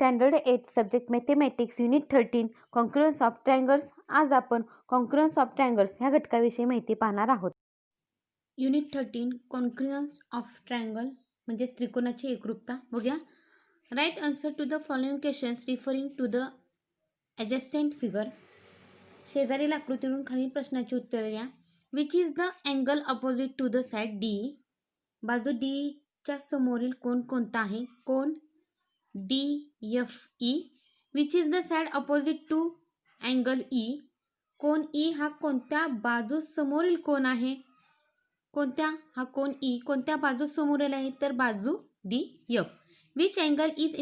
Standard 8 subject mathematics unit 13 congruence of triangles. आज आपण कॉन्क्रुअन्स of triangles ह्या घटकाविषयी माहिती पाहणार आहोत. युनिट 13 कॉन्क्रुअन्स ऑफ ट्रायंगल म्हणजे त्रिकोणाची एकरूपता. बघूया. Right answer to the following questions referring to the adjacent figure. शेजारील आकृतीवरून खालील प्रश्नाची उत्तरे द्या. Which is the angle opposite to the side D. बाजू डी च्या समोरील कोण कोणता आहे? कोण DFE. Which is the side opposite to angle E. कोण E हा कोणत्या बाजू समोरील कोण आहे? कोणत्या? हा कोण E कोणत्या बाजू समोरील आहे? तर बाजू DF. Which angle is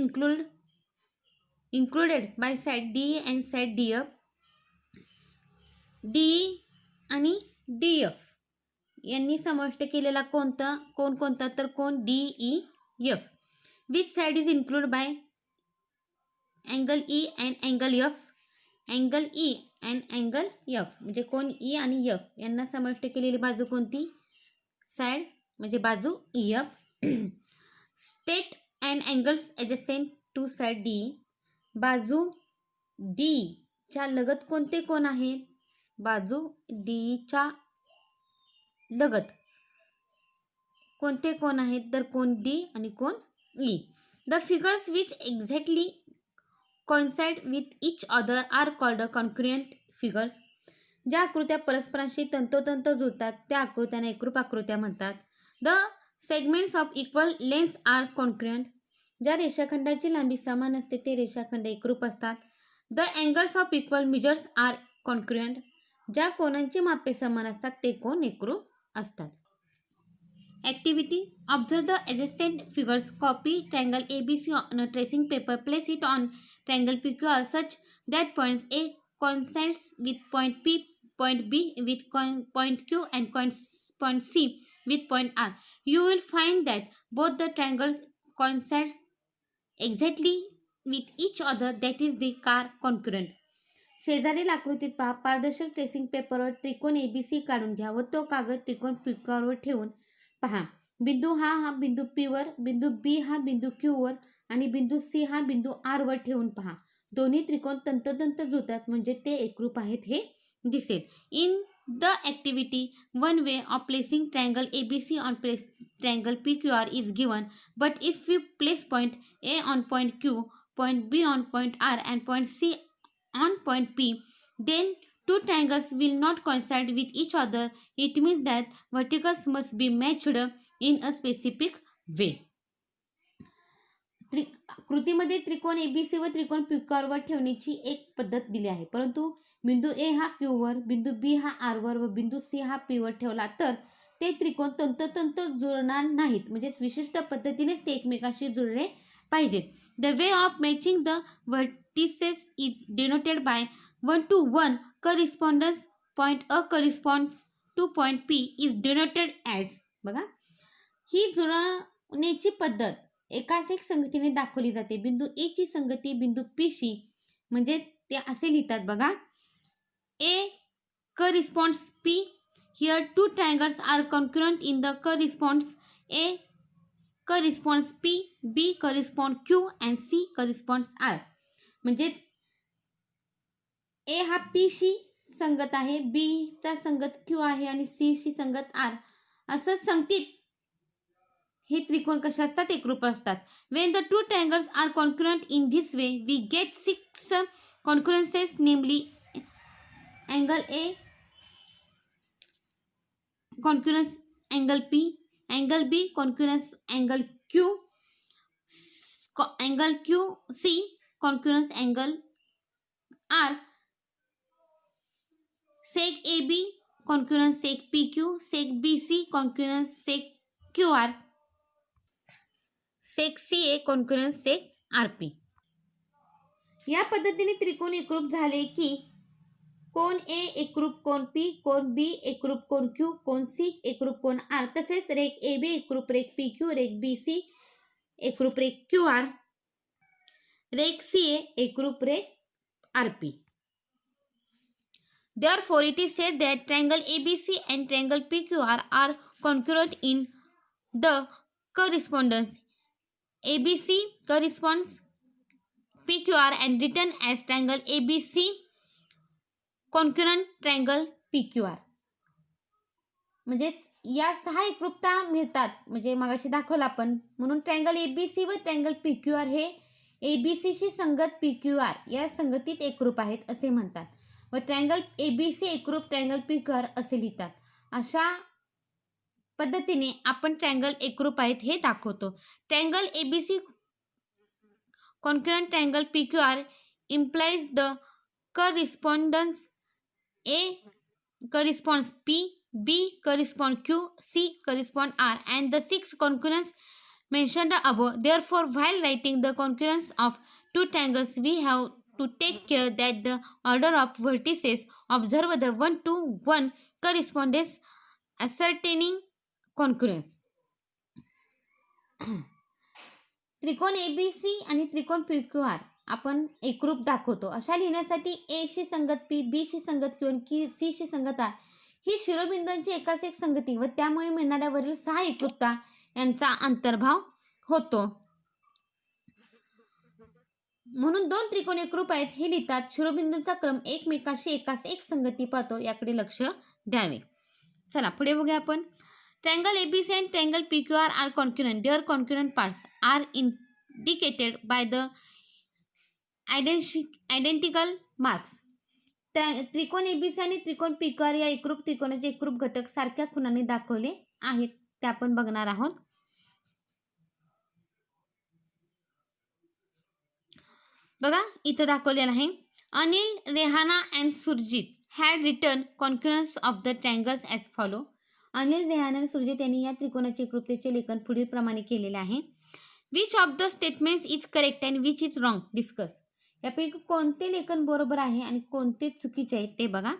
included by side DE and side DF. DE आणि DF यांनी समाविष्ट केलेला कोणता कोण कोणता? तर कोण DEF. Which side is included by angle E and angle F. Angle E and angle F म्हणजे कोण E आणि F यांना समाविष्ट केलेली बाजू कोणती? साइड म्हणजे बाजू EF. State and angles adjacent to side D. बाजू D च्या लगत कोणते कोण आहेत? बाजू D च्या लगत कोणते कोण आहेत? तर कोण D आणि कोण E. The figures which exactly coincide with each other are called congruent figures. ज्या आकृत्या परस्परांशी तंतोतंत जुळतात त्या आकृत्यांना एकरूप आकृत्या म्हणतात. The segments of equal lengths are congruent. ज्या रेषाखंडाची लांबी समान असते ते रेषाखंड एकरूप असतात. The angles of equal measures are congruent. ज्या कोनांची मापे समान असतात ते कोन एकरूप असतात. Activity. Observe the adjacent figures. Copy triangle ABC on a tracing paper. Place it on triangle PQR such that points A coincides with point P, point B with point Q and point C with point R. You will find that both the triangles coincides exactly with each other. That is the car congruent. शेजारील आकृतीत पहा. पारदर्शक tracing पेपरवर त्रिकोण ABC काढून घ्या व तो कागद त्रिकोण PQR वर ठेवून पहा. बिंदू हा बिंदू P वर, बिंदू B हा बिंदू Q वर आणि बिंदू C हा बिंदू R वर ठेवून पहा. दोन्ही त्रिकोण तंतोतंत जुळतात म्हणजे ते एकरूप आहेत हे दिसेल. In the activity one way of placing triangle ABC on triangle PQR is given, but if we place point A on point Q, point B on point R and point C on point P, then two triangles will not coincide with each other. It means that verticals must be matched in a specific way. कृतीमध्ये त्रिकोण ABC व त्रिकोण PQR वर ठेवण्याची एक पद्धत दिली आहे. परंतु बिंदू A हा Q वर, बिंदू B हा R वर व बिंदू C हा P वर ठेवला तर ते त्रिकोण तंतोतंत जुळणार नाहीत. म्हणजे विशिष्ट पद्धतीनेच ते एकमेकांशी जुळले पाहिजेत. The way of matching the vertices is denoted by 1 to 1 correspondence. Point A corresponds to point P is denoted as. बघा, ही जुळवण्याची पद्धत एकाच एक संगतीने दाखवली जाते. बिंदू A ची संगती बिंदू P शी म्हणजे ते असे लिहितात बघा. A corresponds P. Here two triangles are congruent in the corresponds. A corresponds P, B corresponds Q and C corresponds R. म्हणजे A हा P शी संगत आहे, B चा संगत Q आहे आणि C शी संगत R. असं संगतीत हे त्रिकोण कसे असतात? एकरूप असतात. When the two triangles are congruent in this way, we get 6 congruences, namely angle A congruous angle P, angle B congruous angle Q, angle QC congruous angle R, sec AB congruous sec PQ, sec BC congruous sec QR, sec CA congruous sec RP. या पद्धतीने त्रिकोण एकरूप झाले की कोण A एकरूप कोण P, कोण B एकरूप कोण Q, कोण C एकरूप कोण R, तसेच रेख AB एकरूप रेख PQ, रेख BC एकरूप रेख QR, रेख CA एकरूप रेख RP. Therefore, it is said that triangle ABC and triangle PQR are congruent in the correspondence. ABC corresponds PQR and written as triangle ABC concurrent triangle PQR. म्हणजे या 6 एकरूपता मिळतात, म्हणजे मगाशी दाखवलं आपण. म्हणून ट्रायंगल ABC व ट्रायंगल PQR हे ABCशी संगत PQR या संगतीत एकरूप आहेत असे म्हणतात व ट्रायंगल ABC एकरूप ट्रायंगल PQR असे लिहितात. अशा पद्धतीने आपण ट्रायंगल एकरूप आहेत हे दाखवतो. Triangle ABC concurrent triangle PQR implies the correspondence A corresponds P, B corresponds Q, C corresponds R, and the 6 concurrence mentioned above. Therefore, while writing the concurrence of two triangles, we have to take care that the order of vertices observed the 1-to-1 correspondence ascertaining concurrence. त्रिकोण ABC आणि त्रिकोण PQR आपण एकरूप दाखवतो. अशा लिहिण्यासाठी A शी संगत P, B शी संगत Q आणि C शी संगत R ही शिरोबिंदूंची एकास एक संगती व त्यामुळे मिळणाऱ्या वरील 6 एकरूपता यांचा अंतर्भाव होतो. म्हणून 2 त्रिकोण एकरूप आहेत हे लिहितात. शिरोबिंदूंचा क्रम एकमेकाशी एकास एक संगती पाहतो, याकडे लक्ष द्यावे. चला पुढे बघूया आपण. Triangle ABC and triangle PQR are concurrent. Their concurrent parts are indicated by the identical marks. त्रिकोण ABC आणि त्रिकोण PQR या एकरूप त्रिकोणाचे एकरूप घटक सारख्या खुणांनी दाखवले आहेत, ते आपण बघणार आहोत. बघा इथं दाखवलेलं आहे. Anil, Rehana and Surjit had written congruence of the triangles as follow. Anil, Rehana आणि सुरजित यांनी या त्रिकोणाचे एकरूपतेचे लेखन पुढील प्रमाणे केलेले आहे. Which of the statements is correct and which is wrong, discuss. यापैकी कोणते लेखन बरोबर आहे आणि कोणते चुकीचे आहे ते बघा.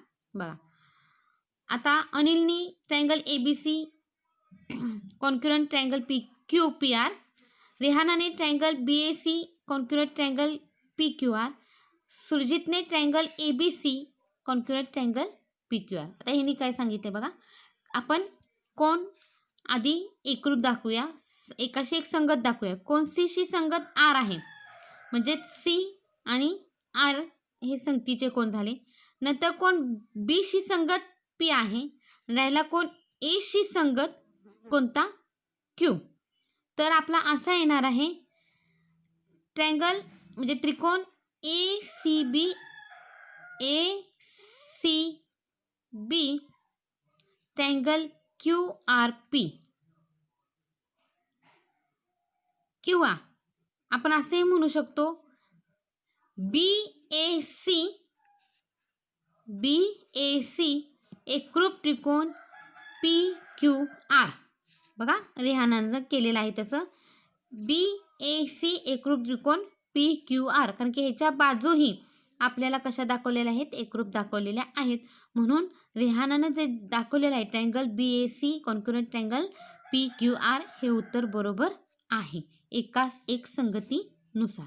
आता अनिलनी triangle ABC congruent triangle PQPR, रेहानाने triangle BAC congruent triangle PQR, सुरजितने triangle ABC congruent triangle PQR. आता ह्यांनी काय सांगितले बघा. आपण कोण आधी एकरूप दाखवूया, एकाशी एक संगत दाखवूया. कोण C शी संगत R आहे, म्हणजे C आणि R हे संगतीचे कोण झाले. नंतर कोण B शी संगत P आहे, राहिला कोण A शी संगत कोणता Q. तर आपला असा येणार आहे ट्रायंगल म्हणजे त्रिकोण ACB ट्रायंगल QRP, किंवा आपण असे म्हणू शकतो BAC एकरूप त्रिकोण PQR. बघा रेहानानं केलेलं आहे तसं BAC एकरूप त्रिकोण PQR, कारण की ह्याच्या बाजूही आपल्याला कशा दाखवलेल्या आहेत, एकरूप दाखवलेल्या आहेत. म्हणून रेहानानं जे दाखवलेलं आहे triangle BAC congruent triangle PQR हे उत्तर बरोबर आहे एकास एक संगतीनुसार.